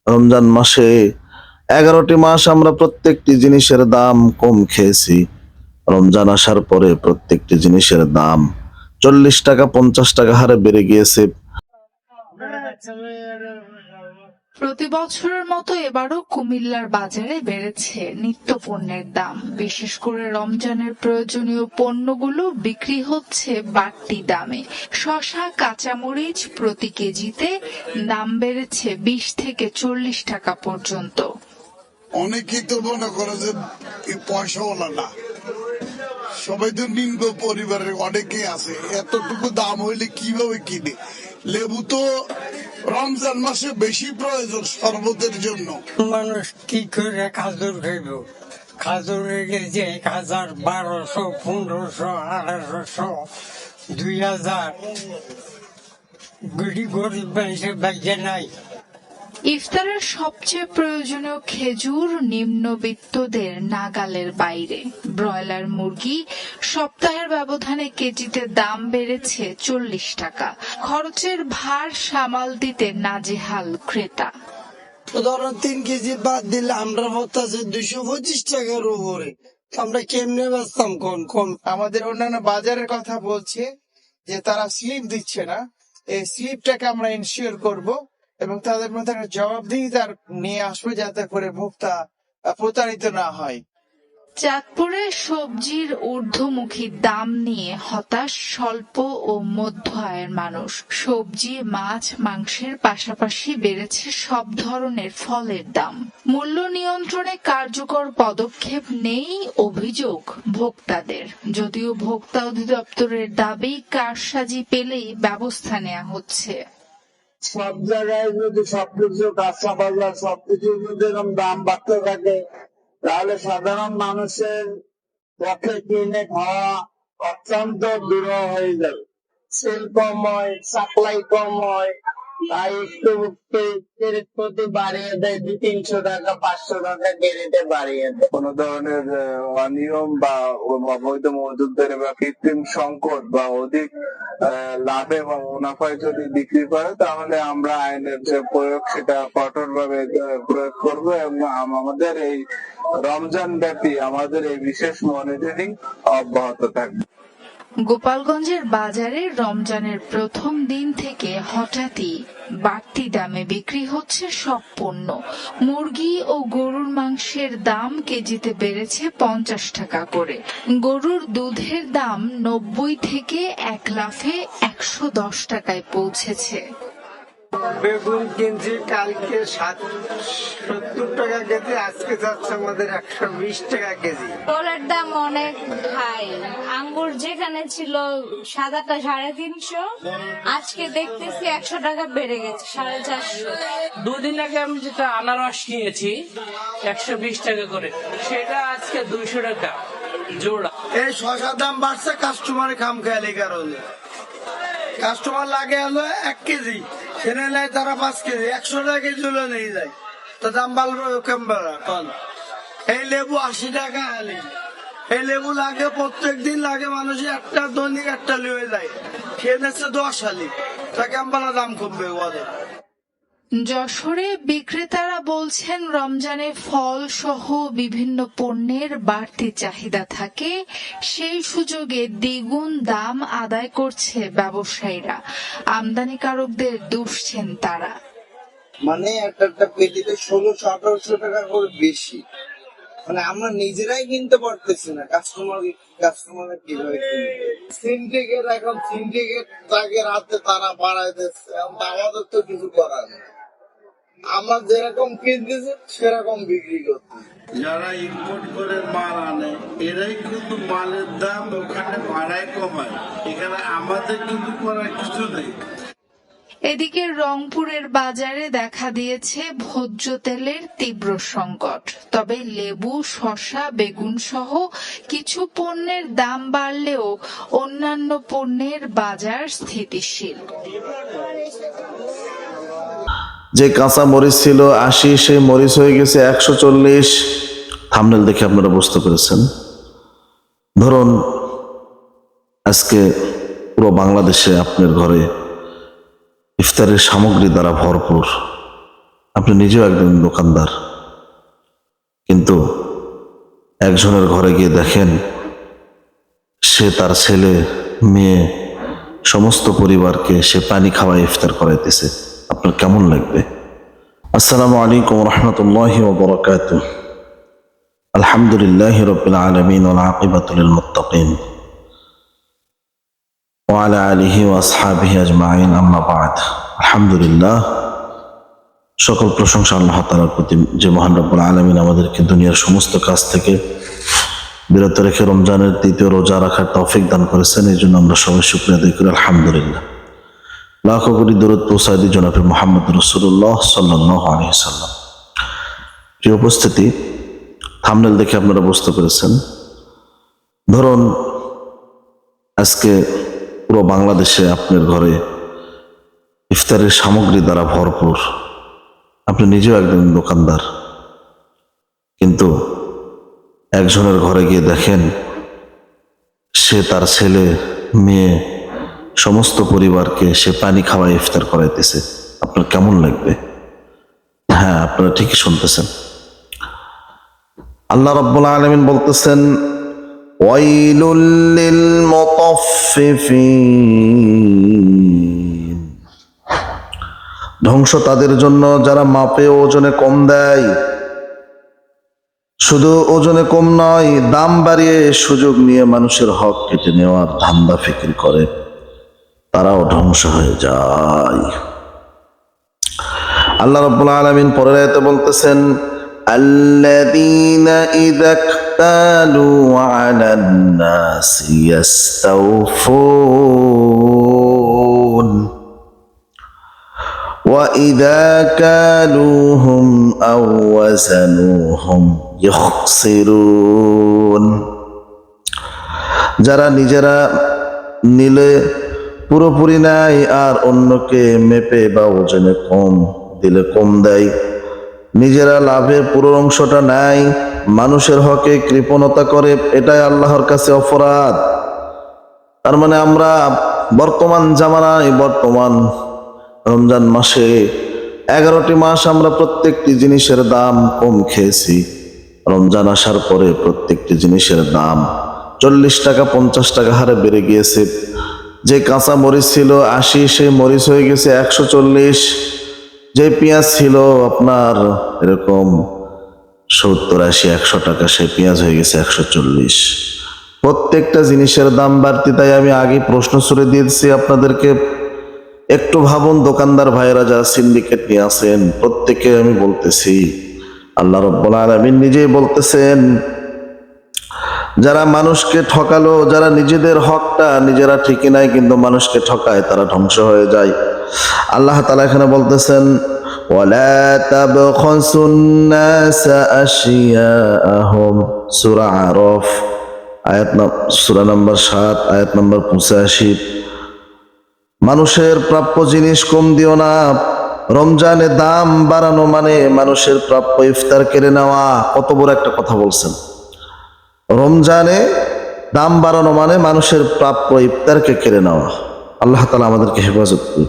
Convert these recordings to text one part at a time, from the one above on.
রমজান মাসে 11টি মাস আমরা প্রত্যেকটি জিনিসের দাম কম খেয়েছি। রমজান আসার পরে প্রত্যেকটি জিনিসের দাম 40 টাকা 50 টাকা হারে বেড়ে গিয়েছে। প্রতি বছরের মতো এবারও কুমিল্লার বাজারে বেড়েছে নিত্যপণ্যের দাম। বিশেষ করে রমজানের প্রয়োজনীয় পণ্যগুলো বিক্রি হচ্ছে বাড়তি দামে। শসা, কাঁচামরিচ প্রতি কেজিতে দাম বেড়েছে 20 থেকে 40 টাকা পর্যন্ত। অনেকেই তো মনে করে যে পয়সাওয়ালা না, সবাই তো নিম্ন পরিবারের অনেকেই আছে, এতটুকু দাম হইলে কিভাবে কিনে? লেবু তো রমজান মাসে বেশি প্রয়োজন শরবতের জন্য। মানুষ কি করে খাজুর খাইব? খাজুর গেছে 1000, 1200, 1500, 1800, 2000। গরিব মানুষের ভাগ্যে নাই। ইফতারের সবচেয়ে প্রয়োজনীয় খেজুর নিম্নবিত্তদের নাগালের বাইরে। ব্রয়লার মুরগি সপ্তাহের ব্যবধানে কেজিতে দাম বেড়েছে 40 টাকা। খরচের ভার সামাল দিতে নাজেহাল ক্রেতা। ধরো 3 কেজি বাদ দিলে আমরা বলতেছি 225 টাকার উপরে, আমরা কেমনে বাঁচতাম? কম আমাদের অন্যান্য বাজারের কথা বলছে যে তারা স্লিপ দিচ্ছে না, এই স্লিপটাকে আমরা এনশিওর করব এবং তাদের মধ্যে একটা জবাবদিহিতা নিয়ে আসবে যাতে করে ভোক্তা প্রতারিত না হয়। চাঁদপুরে সবজির ঊর্ধ্বমুখী দাম নিয়ে হতাশ স্বল্প ও মধ্য আয়ের মানুষ। সবজি, মাছ, মাংসের পাশাপাশি বেড়েছে সব ধরনের ফলের দাম। মূল্য নিয়ন্ত্রণে কার্যকর পদক্ষেপ নেই অভিযোগ ভোক্তাদের। যদিও ভোক্তা অধিদপ্তরের দাবি কারসাজি পেলেই ব্যবস্থা নেওয়া হচ্ছে। সব জায়গায় যদি সবকিছু কাঁচা বাজার সবকিছুর মধ্যে এরকম দাম বাড়তে থাকে, তাহলে সাধারণ মানুষের পক্ষে কিনে খাওয়া অত্যন্ত দুরূহ হয়ে যাবে। সেল কম হয়, সাপ্লাই কম হয়, তাই একটু প্রতি বাড়িয়ে দেয় 200-300 টাকা, 500 টাকা কেজিতে বাড়িয়ে দেয়। কোন ধরনের অনিয়ম বা অবৈধ মজুতদারি বা কৃত্রিম সংকট বা অধিক লাভে বা মুনাফায় যদি বিক্রি করে, তাহলে আমরা আইনের যে প্রয়োগ সেটা কঠোর ভাবে প্রয়োগ করবো এবং আমাদের এই রমজান ব্যাপী আমাদের এই বিশেষ মনিটরিং অব্যাহত থাকবে। গোপালগঞ্জের বাজারে রমজানের প্রথম দিন থেকে হঠাৎই বাড়তি দামে বিক্রি হচ্ছে সব পণ্য। মুরগি ও গরুর মাংসের দাম কেজিতে বেড়েছে 50 টাকা করে। গরুর দুধের দাম 90 থেকে 1 লাফে 110 টাকায় পৌঁছেছে। বেগুন কিনছি কালকে 70 টাকা কেজি, আজকে যাচ্ছে আমাদের 120 টাকা কেজি। ফলের দাম অনেক হাই। আঙ্গুর যেখানে ছিল সাদাটা 350, আজকে দেখতেছি 100 টাকা বেড়ে গেছে 450। দুদিন আগে আমি যেটা আনারস নিয়েছি 120 টাকা করে, সেটা আজকে 200 টাকা জোড়া। এই শসার দাম বাড়ছে কাস্টমারে খাম খেয়ালি কারণে। কাস্টমার লাগে হলো 1 কেজি, সেনে নেয় তারা 5 কেজি, 100 টাকা কেজি হলে নিয়ে যায়, তো দাম বাড়বে কম। এই লেবু 80 টাকা আলি, এই লেবু লাগে প্রত্যেক দিন লাগে মানুষের, একটা দৈনিক একটা লিয়ে যায়, খেয়ে নিচ্ছে 10 আলি, তা কেমন দাম কমবে ওদের। যশোরে বিক্রেতারা বলছেন রমজানে ফল সহ বিভিন্ন পণ্যের বাড়তি চাহিদা থাকে, সেই সুযোগে দ্বিগুণ দাম আদায় করছে ব্যবসায়ীরা। আমদানিকারকদের দুষছেন তারা। মানে একটা পেটিতে 1600-1800 টাকা করে বেশি, মানে আমরা নিজেরাই কিনতে পারতেছি না, কাস্টমার কিভাবে সিন্ডিকেট, এখন সিন্ডিকেট তাকে রাতে তারা বাড়াই দিচ্ছে, আমাদের তো কিছু করার নেই, আমরা যেরকম কিনতেছি সেরকম বিক্রি করতে। যারা ইম্পোর্ট করে মাল আনে এরাই কিন্তু মালের দাম ওখানে ভাড়ায় কমায়, এখানে আমাদের কিন্তু করার কিছু নেই। এদিকে রংপুরের বাজারে দেখা দিয়েছে ভোজ্য তেলের তীব্র সংকট। তবে লেবু, শসা, বেগুন সহ কিছু পণ্যের দাম বাড়লেও অন্যান্য পণ্যের বাজার স্থিতিশীল। যে কাঁচা মরিচ ছিল 80, সেই মরিচ হয়ে গেছে 140। থাম্বনেল দেখে আপনারা বুঝতে পেরেছেন। ধরুন আজকে পুরো বাংলাদেশে আপনার ঘরে ইফতারের সামগ্রী দ্বারা ভরপুর, আপনি নিজেও একজন দোকানদার, কিন্তু একজনের ঘরে গিয়ে দেখেন সে তার ছেলে মেয়ে সমস্ত পরিবারকে সে পানি খাওয়ায় ইফতার করাইতেছে, আপনার কেমন লাগবে? আসসালামু আলাইকুম রহমতুল্লাহি ওয়া বারাকাতুহু। আলহামদুলিল্লাহি রাব্বিল আলামিন ওয়াল আকিবাতু লিল মুত্তাকিন ওয়া আলা আলিহি ওয়া আসহাবিহি আজমাইন, আম্মা বা'দ। আলহামদুলিল্লাহ, সকল প্রশংসা আল্লাহ তাআলার প্রতি, যে মহান রব্বুল আলামিন আমাদেরকে দুনিয়ার সমস্ত কাজ থেকে বিরত রেখে রমজানের তৃতীয় রোজা রাখার তৌফিক দান করেছেন। এই জন্য আমরা সবাই শুকরিয়া আদায় করি আলহামদুলিল্লাহ। লাখো কোটি দরুদ পৌঁছায় দিই জনাবে মুহাম্মদ রাসূলুল্লাহ সাল্লাল্লাহু আলাইহি সাল্লাম। প্রিয় উপস্থিতি, থাম্বনেল দেখে আপনারা বুঝতে পেরেছেন। ধরুন আজকে পুরো বাংলাদেশে আপনার ঘরে ইফতারের সামগ্রী দ্বারা ভরপুর, আপনি নিজেও একজন দোকানদার, কিন্তু একজনের ঘরে গিয়ে দেখেন সে তার ছেলে মেয়ে সমস্ত পরিবারকে সে পানি খাওয়ায় ইফতার করাইতেছে, আপনার কেমন লাগবে? হ্যাঁ, আপনারা ঠিকই শুনতেছেন। আল্লাহ রাব্বুল আলামিন বলতেছেন, ওয়াইলুল লিল মুতাফফিফিন, ধ্বংস তাদের জন্য যারা মাপে ওজনে কম দেয়। শুধু ওজনে কম নয়, দাম বাড়িয়ে সুযোগ নিয়ে মানুষের হক কেটে নেওয়ার ধান্দা ফিকির করে, তারাও ধ্বংস হয়ে যায়। আল্লাহ রাব্বুল আলামিন পরের আয়াতে বলতেছেন, আল্লাযীনা ইযা ইক্তালু আলান নাসি ইস্তাওফুন ওয়া ইযা কালুহুম আও ওয়াজানুহুম ইখসিরুন, যারা নিজেরা নিলে পুরোপুরি নেয় আর অন্যকে মেপে বা ওজনে কম দিলে কম দেয়, নিজেরা লাভের পুরো অংশটা নেয়, মানুষের হকে কৃপণতা করে, এটাই আল্লাহর কাছে অপরাধ। তার মানে আমরা বর্তমান জামানায়, বর্তমান রমজান মাসে 11টি মাস আমরা প্রত্যেকটি জিনিসের দাম কম খেয়েছি। রমজান আসার পরে প্রত্যেকটি জিনিসের দাম 40 টাকা 50 টাকা হারে বেড়ে গিয়েছে। যে কাঁচা মরিচ ছিল 80, সে মরিচ হয়ে গেছে 140। যে পেঁয়াজ ছিল আপনার এরকম 70 80 100 টাকা, সে পেঁয়াজ হয়ে গেছে 140। প্রত্যেকটা জিনিসের দাম বাড়তি। তাই আমি আগে প্রশ্ন ছুড়ে দিয়েছি আপনাদেরকে, একটু ভাবুন, দোকানদার ভাইয়েরা যারা সিন্ডিকেট নিয়ে আছেন, প্রত্যেকে আমি বলতেছি, আল্লাহ রাব্বুল আলামিন নিজেই বলতেছেন, যারা মানুষকে ঠকালো, যারা নিজেদের হকটা নিজেরা ঠিকই নাই কিন্তু মানুষকে ঠকায়, তারা ধ্বংস হয়ে যায়। আল্লাহ তাআলা এখানে বলতেছেন, ওয়ালা তাবখাসুন নাসা আশিয়াআহুম, সূরা আরাফ সূরা নম্বর 7 আয়াত নম্বর 85। মানুষের প্রাপ্য জিনিস কম দিও না। রমজানে দাম বাড়ানো মানে মানুষের প্রাপ্য ইফতার কেড়ে নেওয়া। কত বড় একটা কথা বলছেন! রমজানে দাম বাড়ানো মানে মানুষের প্রাপ্য ইফতারকে কেড়ে নেওয়া। আল্লাহ তাআলা আমাদেরকে হেফাজত করুন।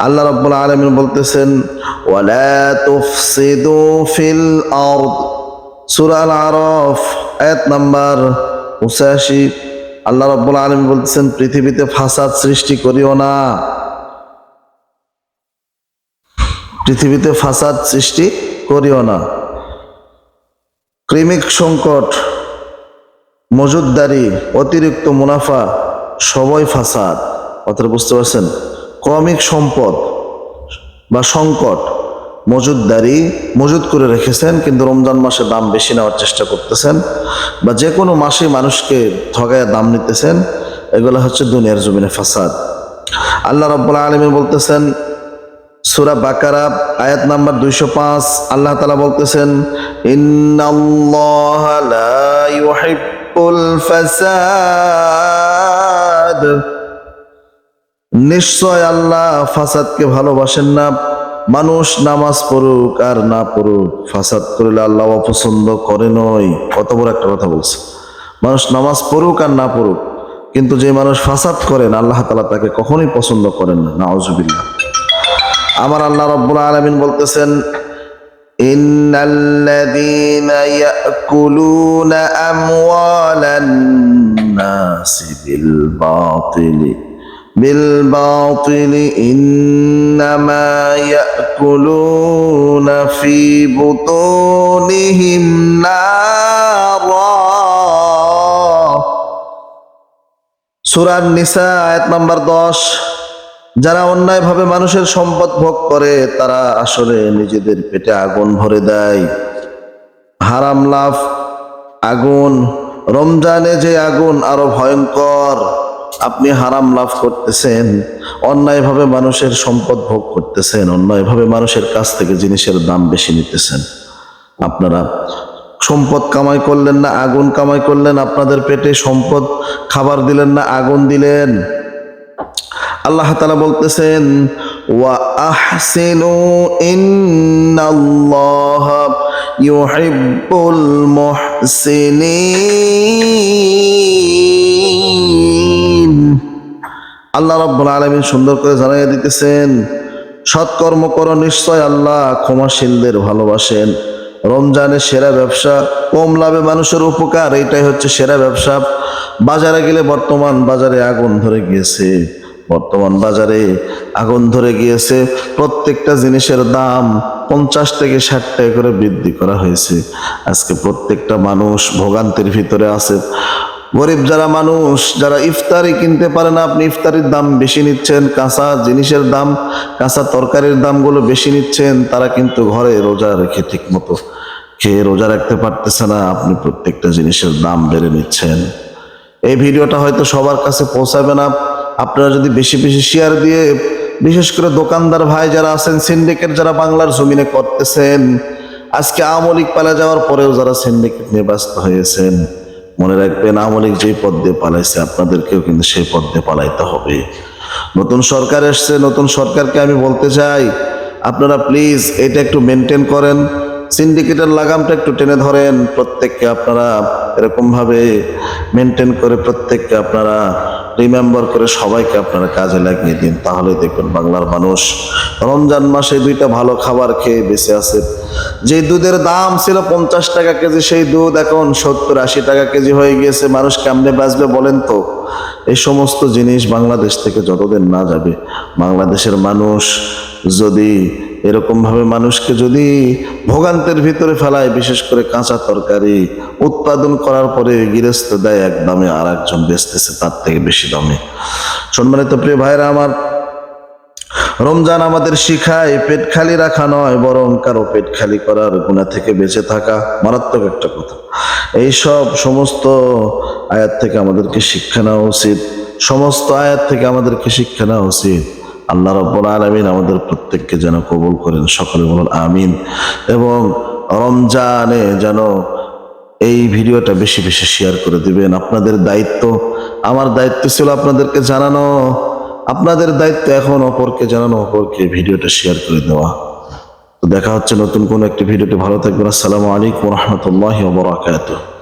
আল্লাহ রাব্বুল আলামিন বলতেছেন, ওয়ালা তুফসিদু ফিল আরদ, সূরা আল আরাফ আয়াত নাম্বার 85। আল্লাহ রাব্বুল আলামিন বলতেছেন, পৃথিবীতে ফাসাদ সৃষ্টি করিও না, পৃথিবীতে ফাসাদ সৃষ্টি করিও না। ক্রিমিক সংকট, মজুদদারি, অতিরিক্ত মুনাফা, সবই ফাসাদ। কথাটা বুঝতে পারছেন? ক্রমিক সম্পদ বা সংকট, মজুদদারি মজুদ করে রেখেছেন কিন্তু রমজান মাসে দাম বেশি নেওয়ার চেষ্টা করতেছেন, বা যে কোনো মাসে মানুষকে ঠগায় দাম নিতেছেন, এগুলো হচ্ছে দুনিয়ার জমিনে ফাসাদ। আল্লাহ রাব্বুল আলামিন বলতেছেন, সূরা বাকারা আয়াত নাম্বার 205, আল্লাহ তাআলা বলতেছেন, ইন্নাল্লাহা লা ইউহিব্বুল ফাসাদ, নিশ্চয় আল্লাহ ফাসাদকে ভালোবাসেন না। মানুষ নামাজ পড়ুক আর না পড়ুক, ফাসাদ করলে আল্লাহ অপছন্দ করেনই। কত বড় একটা কথা বলছে! মানুষ নামাজ পড়ুক আর না পড়ুক, কিন্তু যে মানুষ ফাসাদ করেন আল্লাহ তাআলা তাকে কখনোই পছন্দ করেন না। নাউজুবিল্লাহ। আমার আল্লাহ রাব্বুল আলামিন বলতেছেন, ইন্নাল্লাযীনা ইয়াকুলুনা আমওয়ালান নাসি بالباطل إنما يأكلون في بطونهم نارا সূরা নিসা আয়াত নাম্বার 10। যারা অন্যায়ভাবে মানুষের সম্পদ ভোগ করে তারা আসলে নিজেদের পেটে আগুন ভরে দেয়। হারাম লাভ আগুন, রমজানে যে আগুন আরো ভয়ঙ্কর। আপনি হারাম লাভ করতেছেন, অন্যায়ভাবে মানুষের সম্পদ ভোগ করতেছেন, অন্যায়ভাবে মানুষের কাছ থেকে জিনিসের দাম বেশি নিতেছেন। আপনারা সম্পদ কামাই করলেন না, আগুন কামাই করলেন, আপনাদের পেটে সম্পদ খাবার দিলেন না, আগুন দিলেন। আল্লাহ তাআলা বলতেছেন ওয়া আহসিনু ইন্নাল্লাহা ইউহিব্বুল মুহসিনিন। আল্লাহ রাব্বুল আলামিন সুন্দর করে জানাইয়া দিতেছেন সৎকর্ম করো, নিশ্চয় আল্লাহ ক্ষমাশীলদের ভালোবাসেন। রমজানের সেরা ব্যবসা, কম লাভে মানুষের উপকার, এইটাই হচ্ছে সেরা ব্যবসা। বাজারে গেলে বর্তমান বাজারে আগুন ধরে গিয়েছে, প্রত্যেকটা জিনিসের দাম 50 থেকে 60 টাকা করে বৃদ্ধি করা হয়েছে। আজকে প্রত্যেকটা মানুষ ভোগান্তির ভিতরে আছে। গরিব যারা মানুষ, যারা ইফতারি কিনতে পারে না, আপনি ইফতারির দাম বেশি নিচ্ছেন, কাঁচা জিনিসের দাম, কাঁচা তরকারির দামগুলো বেশি নিচ্ছেন। তারা কিন্তু ঘরে রোজা রেখে ঠিক মতো খেয়ে রোজা রাখতে পারতেছে না, আপনি প্রত্যেকটা জিনিসের দাম বেড়ে নিচ্ছেন। এই ভিডিওটা হয়তো সবার কাছে পৌঁছাবে না, আপনারা যদি বেশি বেশি শেয়ার দিয়ে, বিশেষ করে দোকানদার ভাই যারা আছেন, সিন্ডিকেট যারা বাংলার জমিনে করতেছেন, আজকে আওয়ামী লীগ পালা যাওয়ার পরেও যারা সিন্ডিকেট নিয়ে ব্যস্ত হয়েছেন, মনে রাখবেন আওয়ামী লীগ যেই পথ দিয়ে পালাইছে আপনাদেরকেও কিন্তু সেই পথ দিয়ে পালাইতে হবে। নতুন সরকার এসছে, নতুন সরকারকে আমি বলতে চাই আপনারা প্লিজ এটা একটু মেনটেন করেন, সিন্ডিকেটের লাগামটা একটু টেনে ধরেন। প্রত্যেককে আপনারা এরকম ভাবে মেনটেন করে, প্রত্যেককে আপনারা রিমেম্বার করে সবাইকে আপনারা কাজে লাগিয়ে দিন, তাহলে দেখবেন বাংলার মানুষ রমজান মাসে 2টা ভালো খাবার খেয়ে বেঁচে আছে। যে দুধের দাম ছিল 50 টাকা কেজি, সেই দুধ এখন 70-80 টাকা কেজি হয়ে গিয়েছে। মানুষ কেমনে বাঁচবে বলেন তো? এই সমস্ত জিনিস বাংলাদেশ থেকে যতদিন না যাবে, বাংলাদেশের মানুষ যদি এরকম ভাবে মানুষকে যদি ভোগান্তের ভিতরে ফেলায়, বিশেষ করে কাঁচা তরকারি উৎপাদন করার পরে গৃহস্থ দেয় এক দামে, আর একজন বেচতেছে তার থেকে বেশি দামে। সম্মানিত প্রিয় ভাইরা আমার, রমজান আমাদের শিখায় পেট খালি রাখা নয়, বরং কারো পেট খালি করার গুনাহ থেকে বেঁচে থাকা। মারাত্মক একটা কথা। এই সমস্ত আয়াত থেকে আমাদেরকে শিক্ষা নেওয়া উচিত, সমস্ত আয়াত থেকে আমাদেরকে শিক্ষা নেওয়া উচিত। আল্লাহ রাব্বুল আলামিন আমাদের প্রত্যেককে যেন কবুল করেন, সকলে বলুন আমিন। এবং রমজানে যেন এই ভিডিওটা বেশি বেশি শেয়ার করে দিবেন। আপনাদের দায়িত্ব, আমার দায়িত্ব ছিল আপনাদেরকে জানানো, আপনাদের দায়িত্ব এখন অপরকে জানানো, অপরকে ভিডিওটা শেয়ার করে দেওয়া। তো দেখা হচ্ছে নতুন কোন একটি ভিডিওতে। ভালো থাকবেন। আসসালামু আলাইকুম ওয়া রাহমাতুল্লাহি ওয়া বারাকাতুহু।